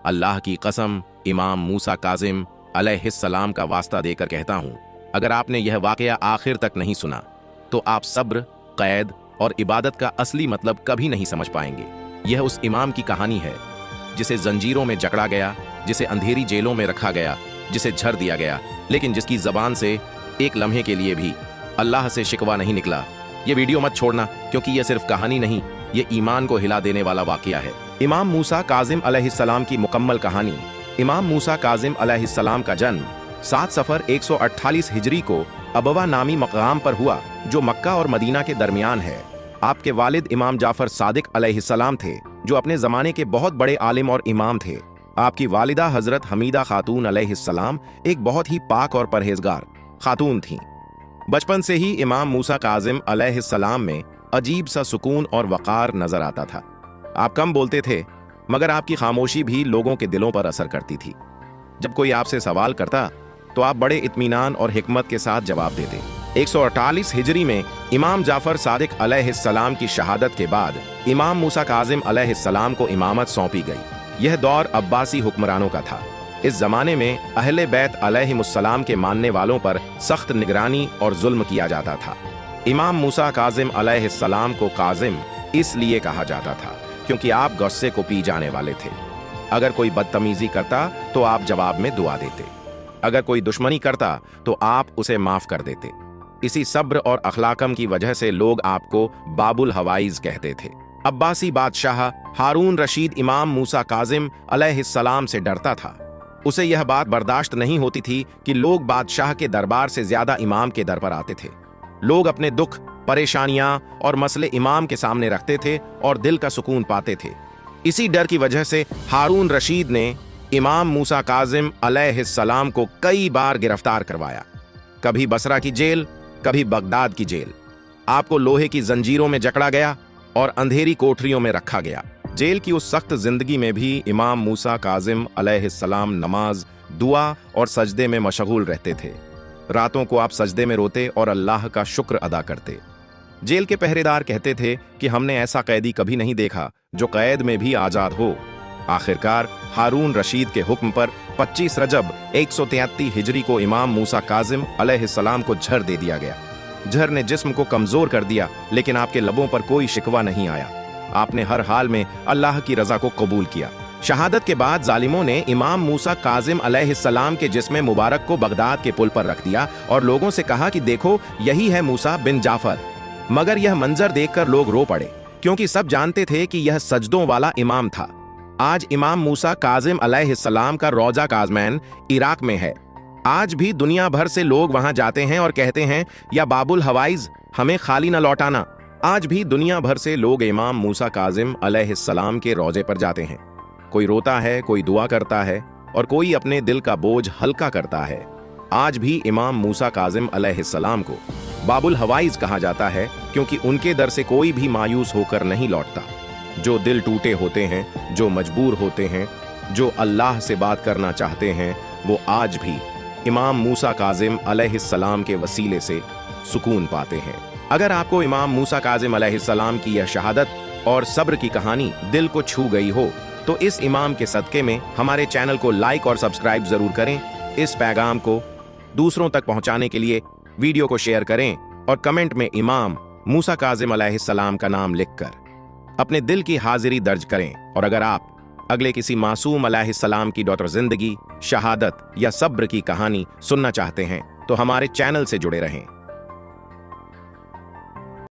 अल्लाह की कसम, इमाम मूसा काजिम अलैहिस्सलाम का वास्ता देकर कहता हूँ, अगर आपने यह वाकया आखिर तक नहीं सुना तो आप सब्र, कैद और इबादत का असली मतलब कभी नहीं समझ पाएंगे। यह उस इमाम की कहानी है जिसे जंजीरों में जकड़ा गया, जिसे अंधेरी जेलों में रखा गया, जिसे झर दिया गया, लेकिन जिसकी जबान से एक लम्हे के लिए भी अल्लाह से शिकवा नहीं निकला। ये वीडियो मत छोड़ना, क्योंकि यह सिर्फ कहानी नहीं, ये ईमान को हिला देने वाला वाकया है। इमाम मूसा काजिम अलैहिस्सलाम की मुकम्मल कहानी। इमाम मूसा काजिम अलैहिस्सलाम का जन्म 7 सफर 148 हिजरी को अबवा नामी मकाम पर हुआ, जो मक्का और मदीना के दरमियान है। आपके वालिद इमाम जाफर सादिक अलैहिस्सलाम थे, जो अपने जमाने के बहुत बड़े आलिम और इमाम थे। आपकी वालिदा हजरत हमीदा खातून अलैहिस्सलाम एक बहुत ही पाक और परहेजगार खातून थीं। बचपन से ही इमाम मूसा काजिम अलैहिस्सलाम में अजीब सा सुकून और वक़ार नजर आता था। आप कम बोलते थे, मगर आपकी खामोशी भी लोगों के दिलों पर असर करती थी। जब कोई आपसे सवाल करता तो आप बड़े इत्मीनान और हिकमत के साथ जवाब देते। 148 हिजरी में इमाम जाफर सादिक अलैहिस्सलाम की शहादत के बाद इमाम मूसा काजिम अलैहिस्सलाम को इमामत सौंपी गई। यह दौर अब्बासी हुक्मरानों का था। इस जमाने में अहले बैत अलैहिमुस्सलाम के मानने वालों पर सख्त निगरानी और जुल्म किया जाता था। इमाम मूसा काजिम अलैहिस्सलाम को काजिम इसलिए कहा जाता था क्योंकि आप गुस्से को पी जाने वाले थे। अगर कोई बदतमीजी करता तो आप जवाब में दुआ देते, अगर कोई दुश्मनी करता तो आप उसे माफ कर देते। इसी सब्र और अखलाकम की वजह से लोग आपको बाबुल हवाइज कहते थे। अब्बासी बादशाह हारून रशीद इमाम मूसा काजिम अलैहिस्सलाम से डरता था। उसे यह बात बर्दाश्त नहीं होती थी कि लोग बादशाह के दरबार से ज्यादा इमाम के दर पर आते थे। लोग अपने दुख, परेशानियां और मसले इमाम के सामने रखते थे और दिल का सुकून पाते थे। इसी डर की वजह से हारून रशीद ने इमाम मूसा काजिम अलैहिस्सलाम को कई बार गिरफ्तार करवाया। कभी बसरा की जेल, कभी बगदाद की जेल। आपको लोहे की जंजीरों में जकड़ा गया और अंधेरी कोठरियों में रखा गया। जेल की उस सख्त जिंदगी में भी इमाम मूसा काजिम अलैहिस्सलाम नमाज, दुआ और सजदे में मशगूल रहते थे। रातों को आप सजदे में रोते और अल्लाह का शुक्र अदा करते। जेल के पहरेदार कहते थे कि हमने ऐसा कैदी कभी नहीं देखा जो कैद में भी आजाद हो। आखिरकार हारून रशीद के हुक्म पर 25 रजब 133 हिजरी को इमाम मूसा काजिम अलैहिस्सलाम को झर दे दिया गया। झर ने जिस्म को कमजोर कर दिया, लेकिन आपके लबों पर कोई शिकवा नहीं आया। आपने हर हाल में अल्लाह की रजा को कबूल किया। शहादत के बाद जालिमों ने इमाम मूसा काजिम अलैहिस्सलाम के जिस्म मुबारक को बगदाद के पुल पर रख दिया और लोगों से कहा कि देखो, यही है मूसा बिन जाफर। मगर यह मंजर देखकर लोग रो पड़े, क्योंकि सब जानते थे कि यह सजदों वाला इमाम था। आज इमाम मूसा काजिम अलैहिस्सलाम का रौजा काज़मैन इराक में है। आज भी दुनिया भर से लोग वहां जाते हैं और कहते हैं, या बाबुल हवाइज, हमें खाली न लौटाना। आज भी दुनिया भर से लोग इमाम मूसा काजिम अलैहिस्सलाम के रौजे पर जाते हैं। कोई रोता है, कोई दुआ करता है और कोई अपने दिल का बोझ हल्का करता है। आज भी इमाम मूसा काजिम अलैहिस्सलाम को बाबुल हवाइज कहा जाता है, क्योंकि उनके दर से कोई भी मायूस होकर नहीं लौटता। जो दिल टूटे होते हैं, जो मजबूर होते हैं, जो अल्लाह से बात करना चाहते हैं, वो आज भी इमाम मूसा काजिम अलैहिस्सलाम के वसीले से सुकून पाते हैं। अगर आपको इमाम मूसा काजिम अलैहिस्सलाम की यह शहादत और सब्र की कहानी दिल को छू गई हो, तो इस इमाम के सदके में हमारे चैनल को लाइक और सब्सक्राइब जरूर करें। इस पैगाम को दूसरों तक पहुंचाने के लिए वीडियो को शेयर करें और कमेंट में इमाम मूसा काजिम अलैहिस्सलाम का नाम लिखकर अपने दिल की हाजिरी दर्ज करें। और अगर आप अगले किसी मासूम अलैहिस्सलाम की डॉक्टर जिंदगी, शहादत या सब्र की कहानी सुनना चाहते हैं तो हमारे चैनल से जुड़े रहें।